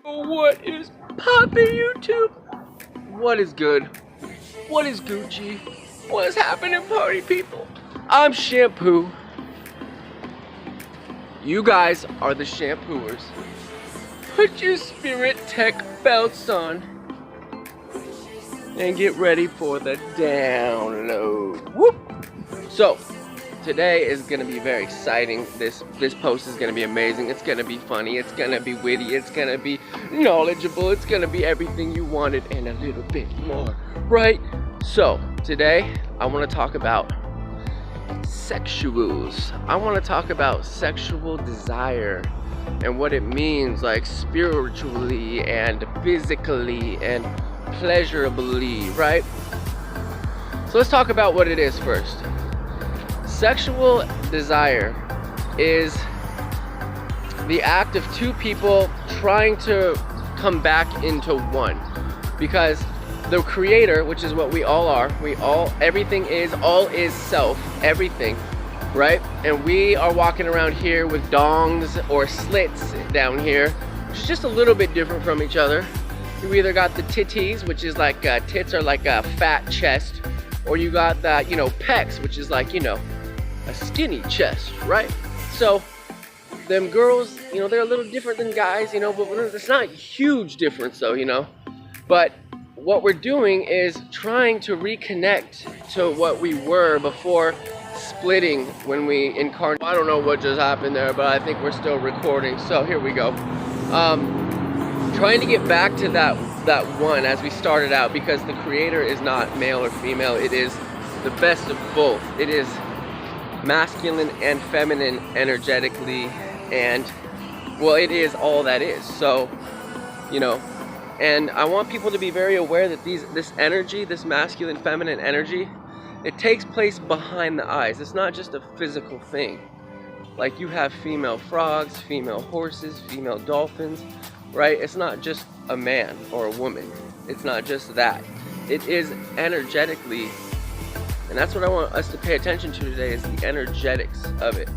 What is poppin', YouTube? What is good? What is Gucci? What is happening, party people? I'm Shampoo. You guys are the shampooers. Put your spirit tech belts on and get ready for the download. Whoop! So, today is gonna be very exciting. This post is gonna be amazing. It's gonna be funny. It's gonna be witty. It's gonna be knowledgeable. It's gonna be everything you wanted and a little bit more, right? So, today I wanna talk about sexuals. I wanna talk about sexual desire and what it means, like spiritually and physically and pleasurably, right? So let's talk about what it is first. Sexual desire is the act of two people trying to come back into one, because the creator, which is what we all are, everything is, all is self, everything, right? And we are walking around here with dongs or slits down here, which is just a little bit different from each other. You either got the titties, which is like tits are like a fat chest, or you got that, pecs, which is like, a skinny chest, right? So them girls, they're a little different than guys, but it's not a huge difference though, But what we're doing is trying to reconnect to what we were before splitting when we incarnate. I don't know what just happened there, but I think we're still recording, so here we go. Trying to get back to that one as we started out, because the creator is not male or female. It is the best of both. It is masculine and feminine energetically, and well, it is all that is. So, and I want people to be very aware that this energy, this masculine feminine energy, it takes place behind the eyes. It's not just a physical thing. Like you have female frogs, female horses, female dolphins, right? It's not just a man or a woman. It's not just that. It is energetically, and that's what I want us to pay attention to today, is the energetics of it.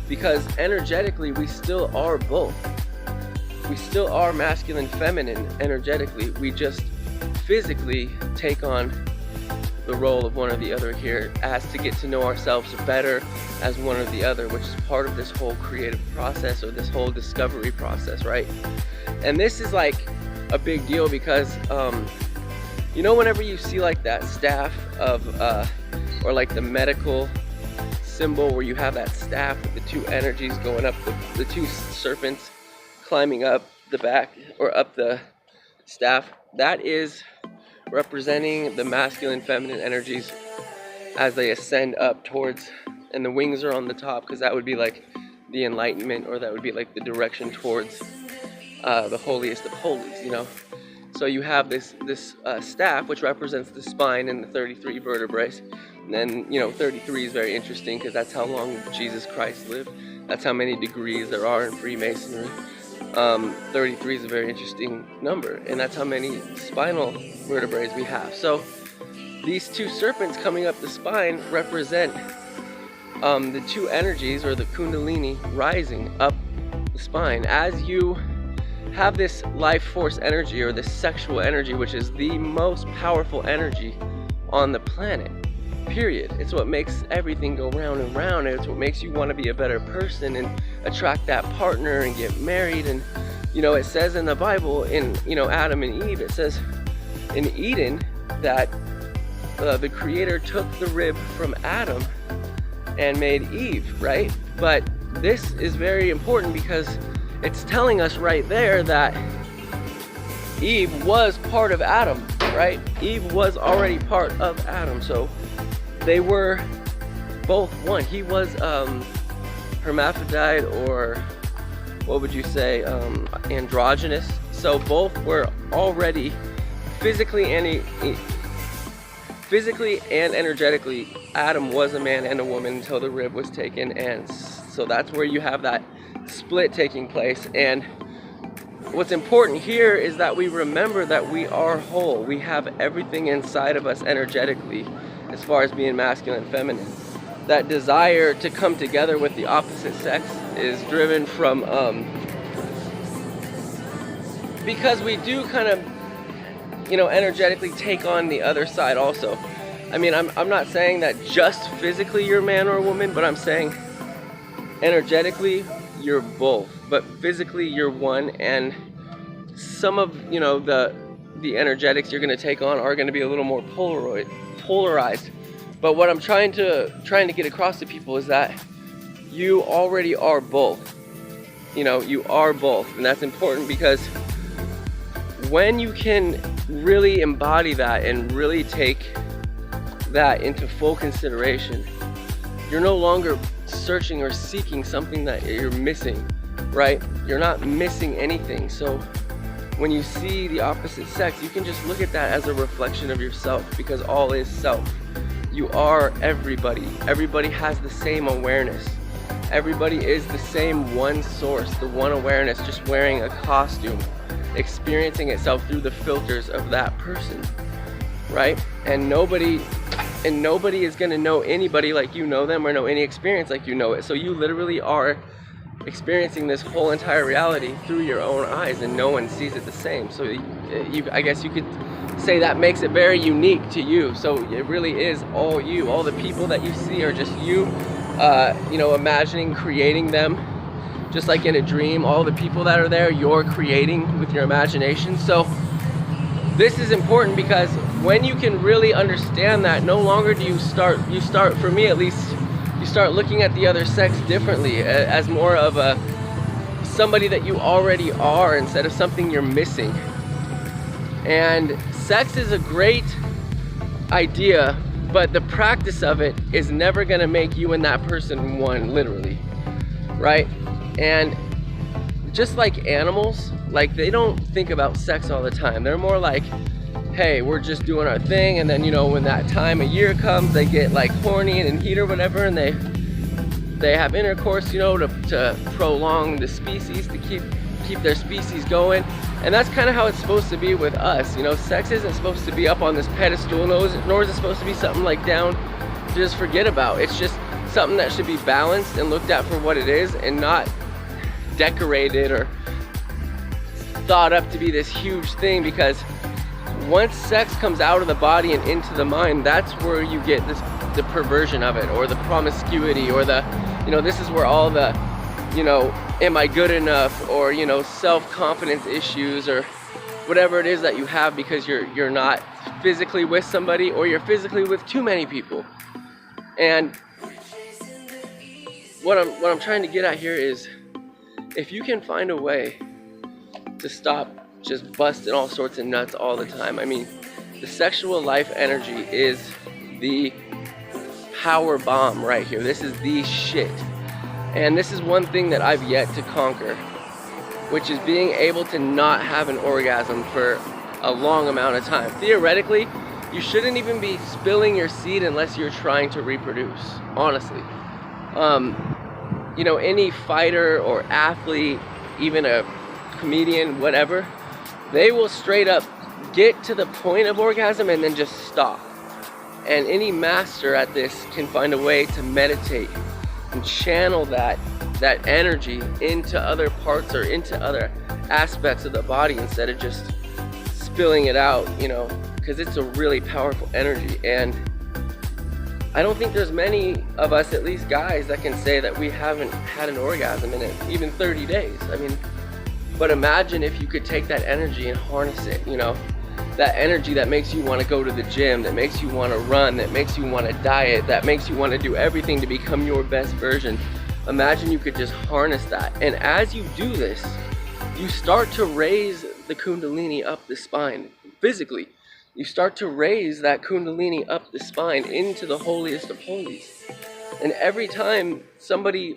Because energetically, we still are both. We still are masculine, feminine energetically. We just physically take on the role of one or the other here, as to get to know ourselves better as one or the other, which is part of this whole creative process, or this whole discovery process, right? And this is like a big deal because, whenever you see like that staff of, or like the medical symbol where you have that staff with the two energies going up, the two serpents climbing up the back or up the staff, that is representing the masculine feminine energies as they ascend up towards, and the wings are on the top, because that would be like the enlightenment, or that would be like the direction towards the holiest of holies, So you have this staff, which represents the spine and the 33 vertebrae. And then, 33 is very interesting because that's how long Jesus Christ lived. That's how many degrees there are in Freemasonry. 33 is a very interesting number, and that's how many spinal vertebrae we have. So these two serpents coming up the spine represent the two energies, or the kundalini, rising up the spine. As you have this life force energy, or this sexual energy, which is the most powerful energy on the planet, period. It's what makes everything go round and round, and it's what makes you want to be a better person and attract that partner and get married. And it says in the Bible, in Adam and Eve, it says in Eden that the creator took the rib from Adam and made Eve, right? But this is very important because it's telling us right there that Eve was part of Adam, right? Eve was already part of Adam, so they were both one. He was hermaphrodite, or what would you say, androgynous. So both were already physically and energetically, Adam was a man and a woman until the rib was taken, and so that's where you have that split taking place. And what's important here is that we remember that we are whole. We have everything inside of us energetically, as far as being masculine and feminine. that desire to come together with the opposite sex is driven from because we do kind of, energetically take on the other side also. I mean, I'm not saying that just physically you're a man or a woman, but I'm saying energetically you're both, but physically you're one, and some of, the energetics you're going to take on are going to be a little more polarized. But what I'm trying to get across to people is that you already are both. You are both, and that's important, because when you can really embody that and really take that into full consideration, you're no longer searching or seeking something that you're missing, right? You're not missing anything. So when you see the opposite sex, you can just look at that as a reflection of yourself, because all is self. You are everybody. Everybody has the same awareness. Everybody is the same one source, the one awareness, just wearing a costume, experiencing itself through the filters of that person, right? And nobody is going to know anybody like you know them, or know any experience like you know it. So you literally are experiencing this whole entire reality through your own eyes, and no one sees it the same. So I guess you could say that makes it very unique to you. So it really is all you. All the people that you see are just you, imagining, creating them, just like in a dream. All the people that are there, you're creating with your imagination. So this is important, because when you can really understand that, no longer do you start, for me at least, you start looking at the other sex differently, as more of somebody that you already are, instead of something you're missing. And sex is a great idea, but the practice of it is never going to make you and that person one, literally, right? And just like animals, like, they don't think about sex all the time. They're more like, hey, we're just doing our thing, and then, when that time of year comes, they get like horny and heat or whatever, and they have intercourse, to prolong the species, to keep their species going. And that's kind of how it's supposed to be with us. Sex isn't supposed to be up on this pedestal, nor is it supposed to be something like down to just forget about. It's just something that should be balanced and looked at for what it is, and not decorated or thought up to be this huge thing. Because once sex comes out of the body and into the mind, that's where you get the perversion of it, or the promiscuity, or the, this is where all the, am I good enough, or, self-confidence issues, or whatever it is that you have, because you're not physically with somebody, or you're physically with too many people. And what I'm trying to get at here is, if you can find a way to stop just busting all sorts of nuts all the time. I mean, the sexual life energy is the power bomb right here. This is the shit. And this is one thing that I've yet to conquer, which is being able to not have an orgasm for a long amount of time. Theoretically, you shouldn't even be spilling your seed unless you're trying to reproduce, honestly. Any fighter or athlete, even a comedian, whatever, they will straight up get to the point of orgasm and then just stop. And any master at this can find a way to meditate and channel that energy into other parts, or into other aspects of the body, instead of just spilling it out, because it's a really powerful energy. And I don't think there's many of us, at least guys, that can say that we haven't had an orgasm in even 30 days. I mean, but imagine if you could take that energy and harness it, that energy that makes you want to go to the gym, that makes you want to run, that makes you want to diet, that makes you want to do everything to become your best version. Imagine you could just harness that. And as you do this, you start to raise the Kundalini up the spine physically. You start to raise that Kundalini up the spine into the holiest of holies. And every time somebody,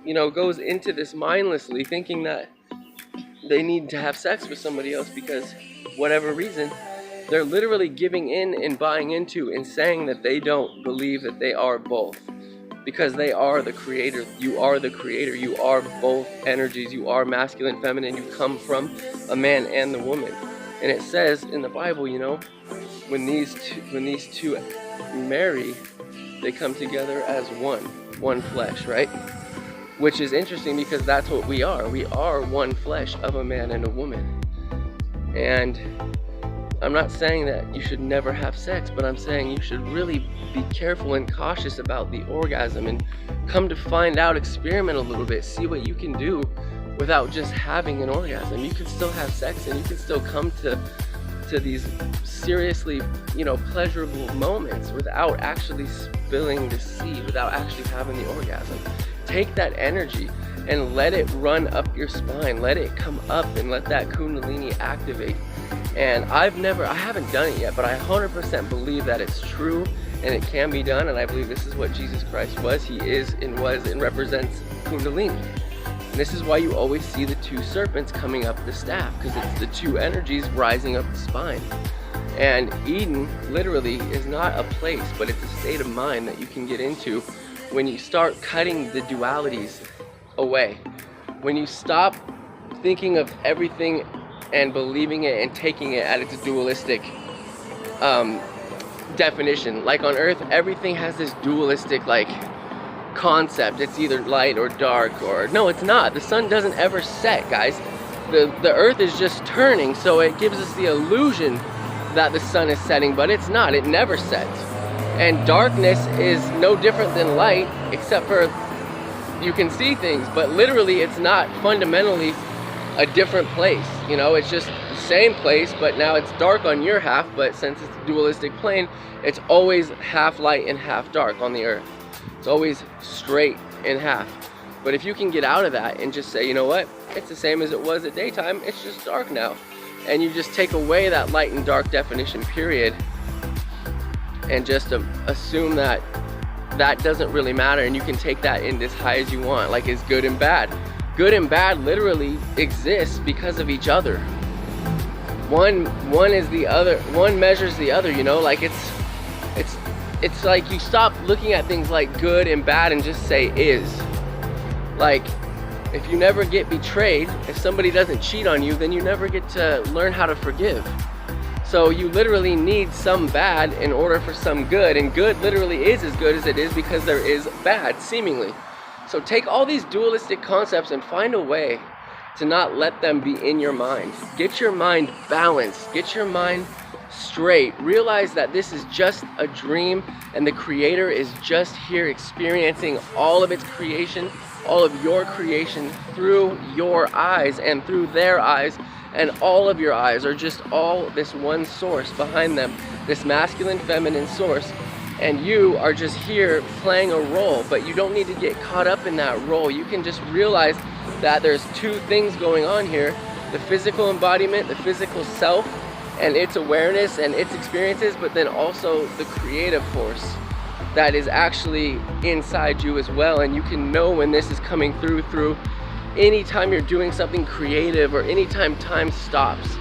goes into this mindlessly, thinking that they need to have sex with somebody else because whatever reason, they're literally giving in and buying into and saying that they don't believe that they are both, because they are the creator. You are the creator. You are both energies. You are masculine, feminine. You come from a man and the woman. And it says in the Bible, when these two marry, They come together as one flesh, right? Which is interesting because that's what we are. We are one flesh of a man and a woman. And I'm not saying that you should never have sex, but I'm saying you should really be careful and cautious about the orgasm, and come to find out, experiment a little bit, see what you can do without just having an orgasm. You can still have sex and you can still come to these seriously, pleasurable moments without actually spilling the seed, without actually having the orgasm. Take that energy and let it run up your spine, let it come up and let that Kundalini activate. And I haven't done it yet, but I 100% believe that it's true and it can be done. And I believe this is what Jesus Christ was. He is and was and represents Kundalini. And this is why you always see the two serpents coming up the staff, because it's the two energies rising up the spine. And Eden literally is not a place, but it's a state of mind that you can get into when you start cutting the dualities away. When you stop thinking of everything and believing it and taking it at its dualistic definition. Like on Earth, everything has this dualistic concept. It's either light or dark, or no, it's not. The sun doesn't ever set, guys. The Earth is just turning, so it gives us the illusion that the sun is setting, but it's not. It never sets. And darkness is no different than light, except for you can see things, but literally it's not fundamentally a different place. It's just the same place, but now it's dark on your half, but since it's a dualistic plane, it's always half light and half dark on the Earth. It's always straight in half. But if you can get out of that and just say, you know what, it's the same as it was at daytime, it's just dark now. And you just take away that light and dark definition, period, and just assume that doesn't really matter, and you can take that in as high as you want, like it's good and bad. Good and bad literally exists because of each other. One is the other, one measures the other, it's like you stop looking at things like good and bad and just say is. Like, if you never get betrayed, if somebody doesn't cheat on you, then you never get to learn how to forgive. So you literally need some bad in order for some good, and good literally is as good as it is because there is bad, seemingly. So take all these dualistic concepts and find a way to not let them be in your mind. Get your mind balanced, get your mind straight. Realize that this is just a dream, and the Creator is just here experiencing all of its creation, all of your creation through your eyes and through their eyes, and all of your eyes are just all this one source behind them, this masculine, feminine source. And you are just here playing a role, but you don't need to get caught up in that role. You can just realize that there's two things going on here: the physical embodiment, the physical self, and its awareness and its experiences, but then also the creative force that is actually inside you as well. And you can know when this is coming through anytime you're doing something creative, or anytime time stops.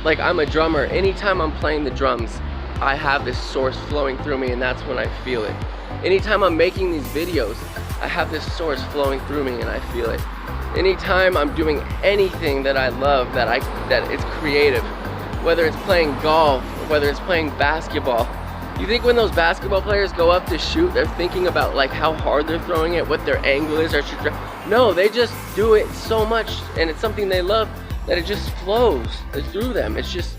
Like, I'm a drummer, anytime I'm playing the drums, I have this source flowing through me, and that's when I feel it. Anytime I'm making these videos, I have this source flowing through me and I feel it. Anytime I'm doing anything that I love, that it's creative, whether it's playing golf, or whether it's playing basketball. You think when those basketball players go up to shoot, they're thinking about how hard they're throwing it, what their angle is, or no, they just do it so much, and it's something they love, that it just flows through them. It's just,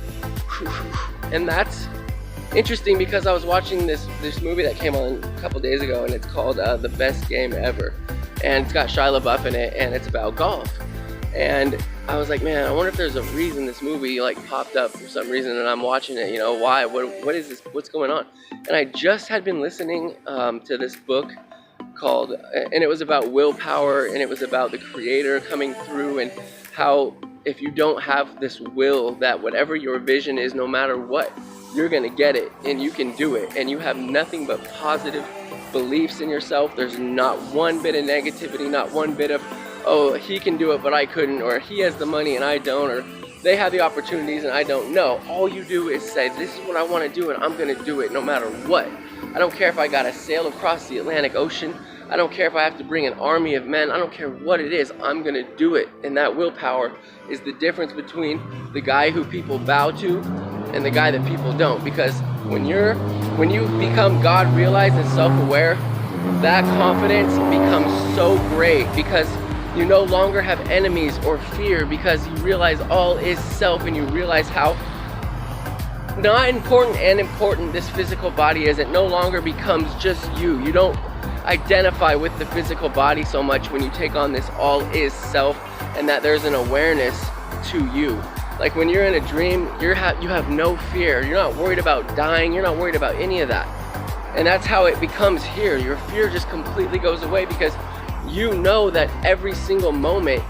and that's interesting because I was watching this movie that came on a couple days ago, and it's called The Best Game Ever, and it's got Shia LaBeouf in it, and it's about golf. And I was like, man, I wonder if there's a reason this movie popped up for some reason, and I'm watching it, why, what is this, what's going on? And I just had been listening to this book called, and it was about willpower, and it was about the Creator coming through, and how if you don't have this will, that whatever your vision is, no matter what, you're gonna get it, and you can do it, and you have nothing but positive beliefs in yourself. There's not one bit of negativity, not one bit of, oh, he can do it but I couldn't, or he has the money and I don't, or they have the opportunities and I don't. No, all you do is say, this is what I want to do, and I'm going to do it no matter what. I don't care if I got to sail across the Atlantic Ocean. I don't care if I have to bring an army of men. I don't care what it is. I'm going to do it. And that willpower is the difference between the guy who people bow to and the guy that people don't. Because When you become God realized and self-aware, that confidence becomes so great because you no longer have enemies or fear, because you realize all is self, and you realize how not important and important this physical body is. It no longer becomes just you. You don't identify with the physical body so much when you take on this all is self, and that there's an awareness to you. Like when you're in a dream, you have no fear. You're not worried about dying. You're not worried about any of that. And that's how it becomes here. Your fear just completely goes away because you know that every single moment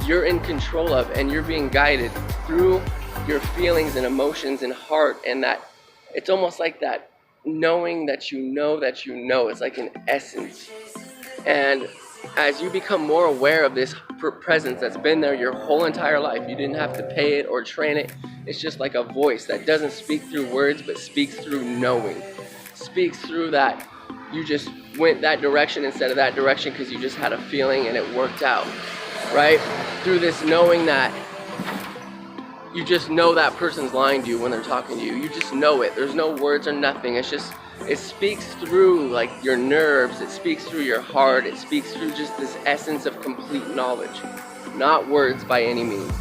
you're in control of, and you're being guided through your feelings and emotions and heart, and that it's almost like that knowing that you know that you know. It's like an essence. And as you become more aware of this presence that's been there your whole entire life, you didn't have to pay it or train it. It's just like a voice that doesn't speak through words, but speaks through knowing. Speaks through that you just went that direction instead of that direction because you just had a feeling and it worked out, right? Through this knowing that you just know that person's lying to you when they're talking to you. You just know it. There's no words or nothing. It's just, it speaks through like your nerves. It speaks through your heart. It speaks through just this essence of complete knowledge, not words by any means.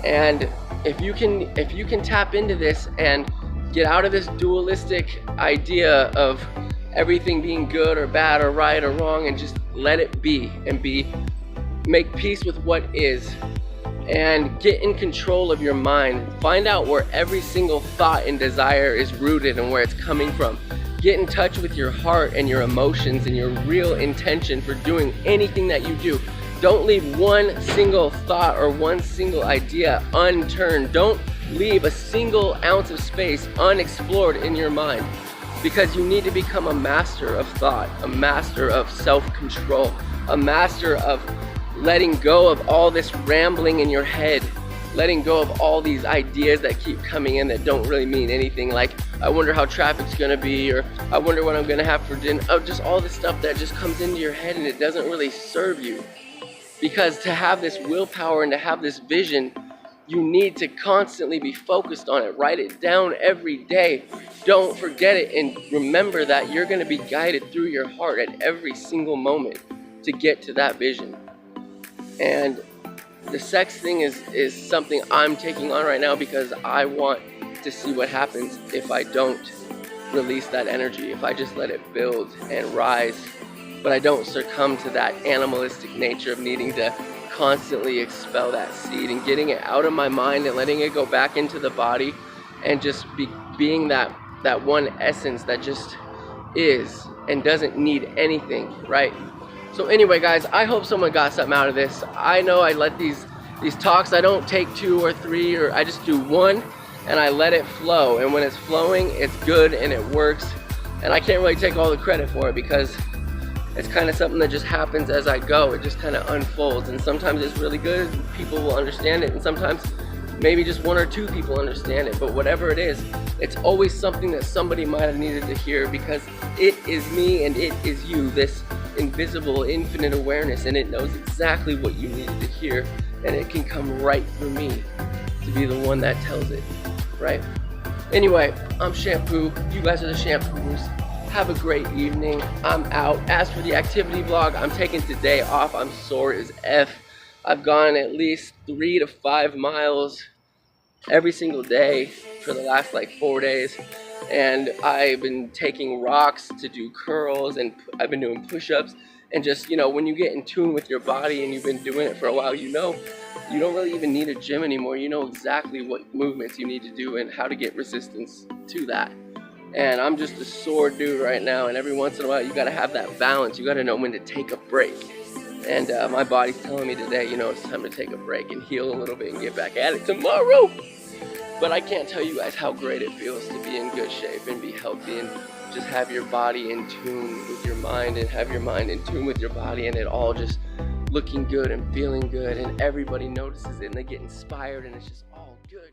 And if you can tap into this and get out of this dualistic idea of everything being good or bad or right or wrong, and just let it be and make peace with what is, and get in control of your mind. Find out where every single thought and desire is rooted and where it's coming from. Get in touch with your heart and your emotions and your real intention for doing anything that you do. Don't leave one single thought or one single idea unturned. Don't leave a single ounce of space unexplored in your mind, because you need to become a master of thought, a master of self-control, a master of letting go of all this rambling in your head, letting go of all these ideas that keep coming in that don't really mean anything, like I wonder how traffic's gonna be, or I wonder what I'm gonna have for dinner. Oh, just all this stuff that just comes into your head and it doesn't really serve you. Because to have this willpower and to have this vision, you need to constantly be focused on it. Write it down every day. Don't forget it, and remember that you're gonna be guided through your heart at every single moment to get to that vision. And the sex thing is something I'm taking on right now because I want to see what happens if I don't release that energy, if I just let it build and rise, but I don't succumb to that animalistic nature of needing to constantly expel that seed, and getting it out of my mind and letting it go back into the body, and just being that one essence that just is and doesn't need anything, right? So anyway, guys, I hope someone got something out of this. I know I let these talks, I don't take 2 or 3, or I just do 1 and I let it flow. And when it's flowing, it's good and it works. And I can't really take all the credit for it because it's kind of something that just happens as I go. It just kind of unfolds. And sometimes it's really good, people will understand it. And sometimes maybe just 1 or 2 people understand it. But whatever it is, it's always something that somebody might have needed to hear, because it is me and it is you, this invisible, infinite awareness, and it knows exactly what you needed to hear, and it can come right through me to be the one that tells it, right? Anyway, I'm Shampoo. You guys are the Shampoos. Have a great evening. I'm out. As for the activity vlog, I'm taking today off. I'm sore as F. I've gone at least 3 to 5 miles every single day for the last like 4 days. And I've been taking rocks to do curls, and I've been doing push-ups, and just, you know, when you get in tune with your body and you've been doing it for a while, you know, you don't really even need a gym anymore. You know exactly what movements you need to do and how to get resistance to that. And I'm just a sore dude right now, and every once in a while you gotta have that balance. You gotta know when to take a break. And my body's telling me today, you know, it's time to take a break and heal a little bit and get back at it tomorrow. But I can't tell you guys how great it feels to be in good shape and be healthy and just have your body in tune with your mind, and have your mind in tune with your body, and it all just looking good and feeling good, and everybody notices it and they get inspired, and it's just all good.